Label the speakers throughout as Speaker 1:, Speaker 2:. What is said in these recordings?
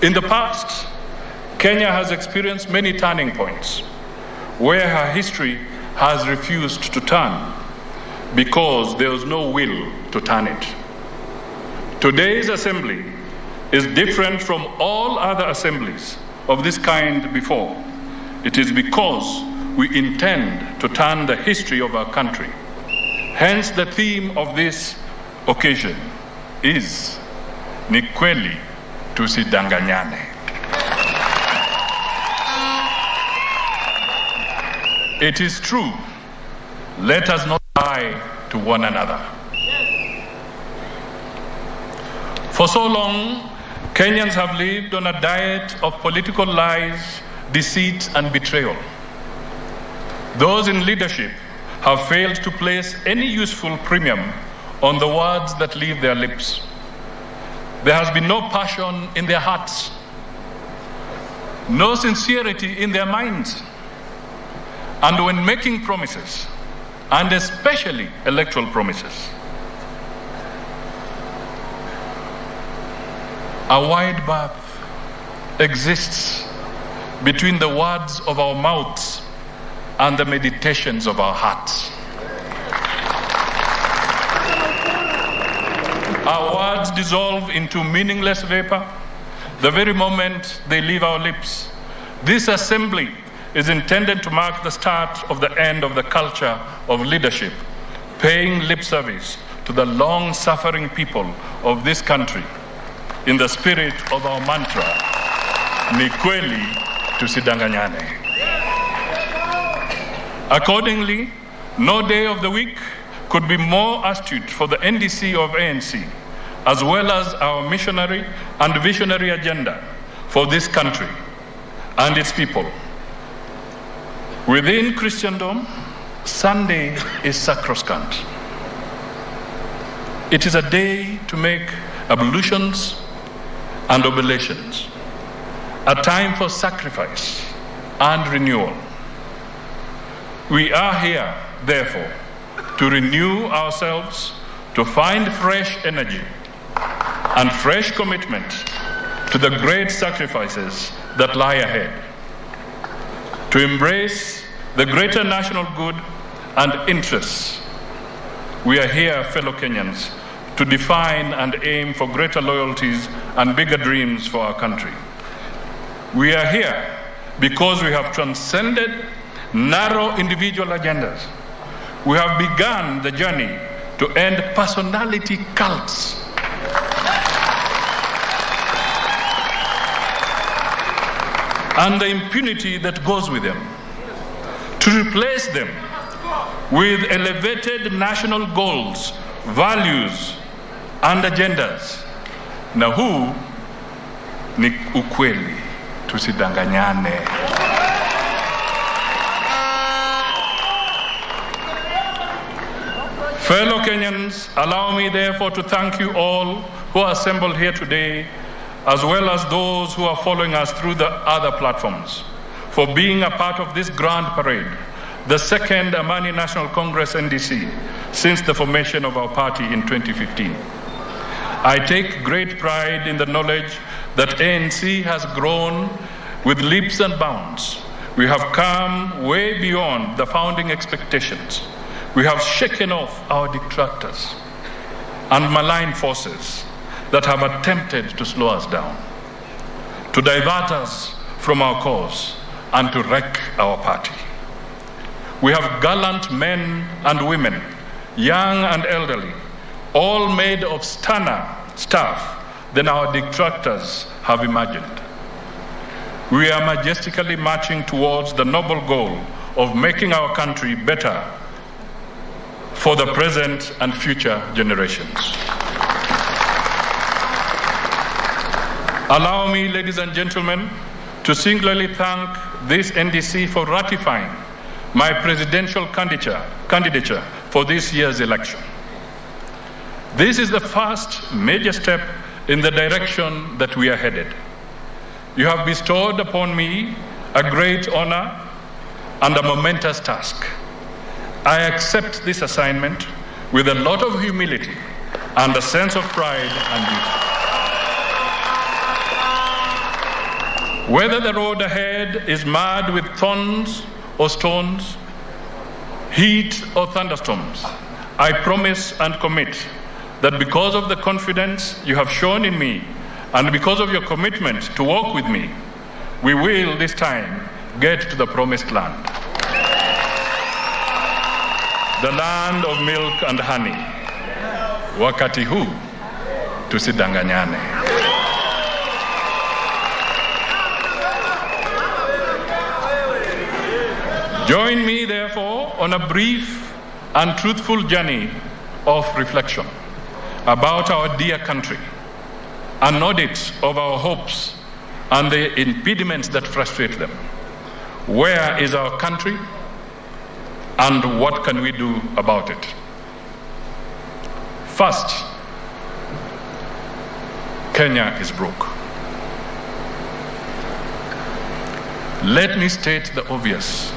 Speaker 1: In the past, Kenya has experienced many turning points where her history has refused to turn because there was no will to turn it. Today's assembly is different from all other assemblies of this kind before. It is because we intend to turn the history of our country. Hence, the theme of this occasion is Ni kweli tusidanganyane. It is true. Let us not lie to one another. For so long, Kenyans have lived on a diet of political lies, deceit, and betrayal. Those in leadership have failed to place any useful premium on the words that leave their lips. There has been no passion in their hearts, no sincerity in their minds. And when making promises, and especially electoral promises, a wide gulf exists between the words of our mouths and the meditations of our hearts. Our words dissolve into meaningless vapor the very moment they leave our lips. This assembly is intended to mark the start of the end of the culture of leadership, paying lip service to the long-suffering people of this country in the spirit of our mantra, Ni kweli tusidanganyane. Accordingly, no day of the week could be more astute for the NDC of ANC, as well as our missionary and visionary agenda for this country and its people. Within Christendom, Sunday is sacrosanct. It is a day to make ablutions and oblations, a time for sacrifice and renewal. We are here, therefore, to renew ourselves, to find fresh energy and fresh commitment to the great sacrifices that lie ahead, to embrace the greater national good and interests. We are here, fellow Kenyans, to define and aim for greater loyalties and bigger dreams for our country. We are here because we have transcended narrow individual agendas. We have begun the journey to end personality cults. And the impunity that goes with them, to replace them with elevated national goals, values, and agendas. Na huu ni ukweli, tusidanganyane. Fellow Kenyans, allow me therefore to thank you all who are assembled here today, as well as those who are following us through the other platforms, for being a part of this grand parade, the second Amani National Congress NDC since the formation of our party in 2015. I take great pride in the knowledge that ANC has grown with leaps and bounds. We have come way beyond the founding expectations. We have shaken off our detractors and malign forces that have attempted to slow us down, to divert us from our cause, and to wreck our party. We have gallant men and women, young and elderly, all made of sterner stuff than our detractors have imagined. We are majestically marching towards the noble goal of making our country better for the present and future generations. Allow me, ladies and gentlemen, to singularly thank this NDC for ratifying my presidential candidature for this year's election. This is the first major step in the direction that we are headed. You have bestowed upon me a great honor and a momentous task. I accept this assignment with a lot of humility and a sense of pride and duty. Whether the road ahead is marred with thorns or stones, heat or thunderstorms, I promise and commit that because of the confidence you have shown in me and because of your commitment to walk with me, we will this time get to the promised land. The land of milk and honey. Wakati huu tusidanganyane. Join me, therefore, on a brief and truthful journey of reflection about our dear country, an audit of our hopes and the impediments that frustrate them. Where is our country, and what can we do about it? First, Kenya is broke. Let me state the obvious.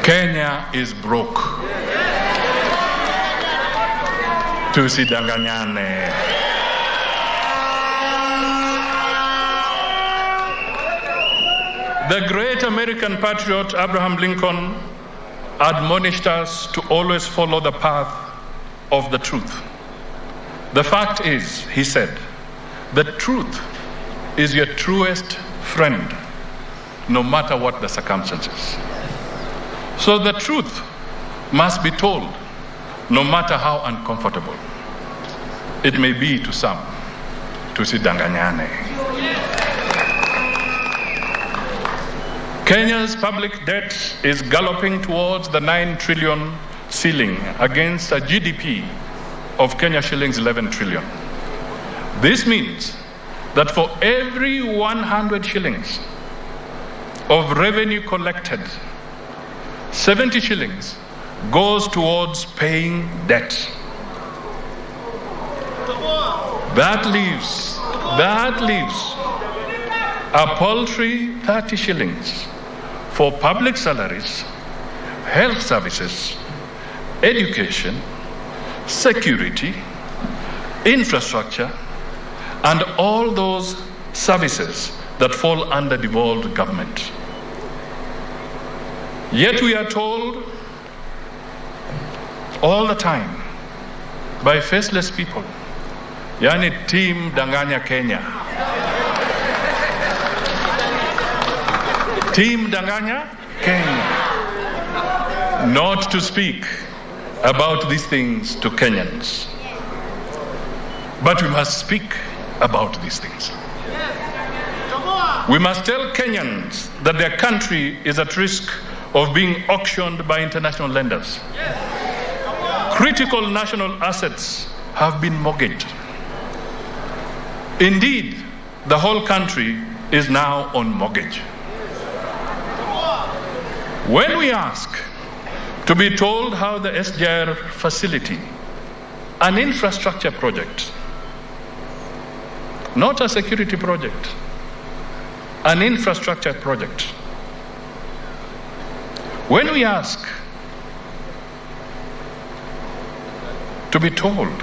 Speaker 1: Kenya is broke. Tusidanganyane. The great American patriot Abraham Lincoln admonished us to always follow the path of the truth. The fact is, he said, the truth is your truest friend, no matter what the circumstances. So the truth must be told, no matter how uncomfortable it may be to some. Tusidanganyane. Kenya's public debt is galloping towards the 9 trillion ceiling against a GDP of Kenya shillings 11 trillion. This means that for every 100 shillings of revenue collected, 70 shillings goes towards paying debt. That leaves a paltry 30 shillings for public salaries, health services, education, security, infrastructure, and all those services that fall under devolved government. Yet we are told all the time by faceless people, yani team danganya Kenya. Team danganya Kenya. Not to speak about these things to Kenyans. But we must speak about these things. We must tell Kenyans that their country is at risk of being auctioned by international lenders. Critical national assets have been mortgaged. Indeed, the whole country is now on mortgage. When we ask to be told how the SGR facility, an infrastructure project, not a security project, an infrastructure project, when we ask to be told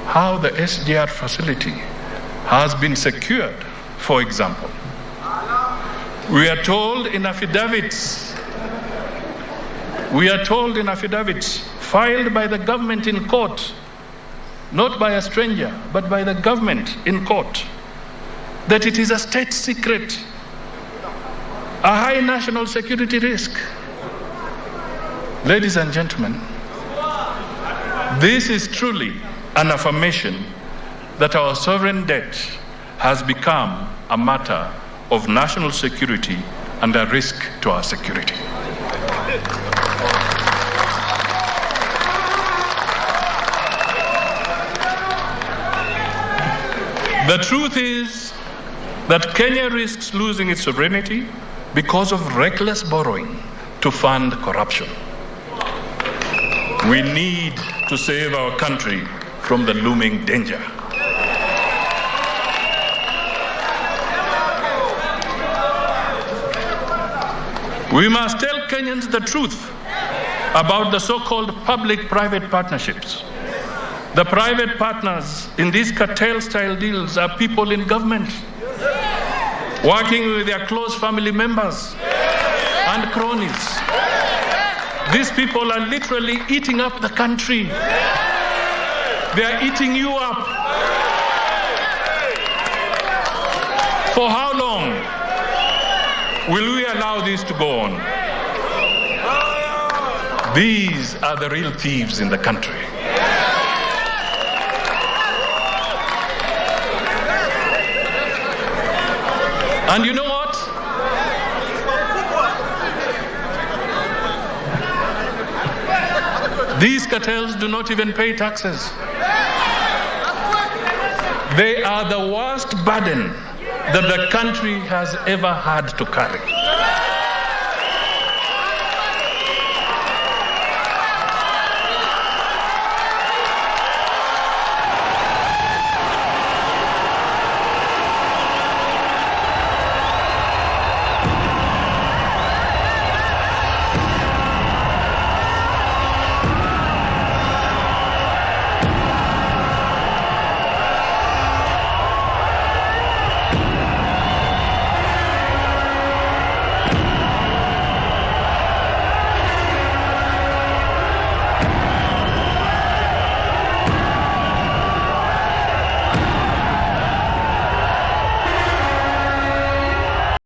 Speaker 1: how the SGR facility has bed secured, for example, we are told in affidavits filed by the government in court, not by a stranger, but by the government in court, that it is a state secret, a high national security risk. Ladies and gentlemen, this is truly an affirmation that our sovereign debt has become a matter of national security and a risk to our security. The truth is that Kenya risks losing its sovereignty because of reckless borrowing to fund corruption. We need to save our country from the looming danger. We must tell Kenyans the truth about the so-called public-private partnerships. The private partners in these cartel-style deals are people in government. working with their close family members and cronies. These people are literally eating up the country. They are eating you up. For how long will we allow this to go on? These are the real thieves in the country. And you know what? These cartels do not even pay taxes. They are the worst burden that the country has ever had to carry.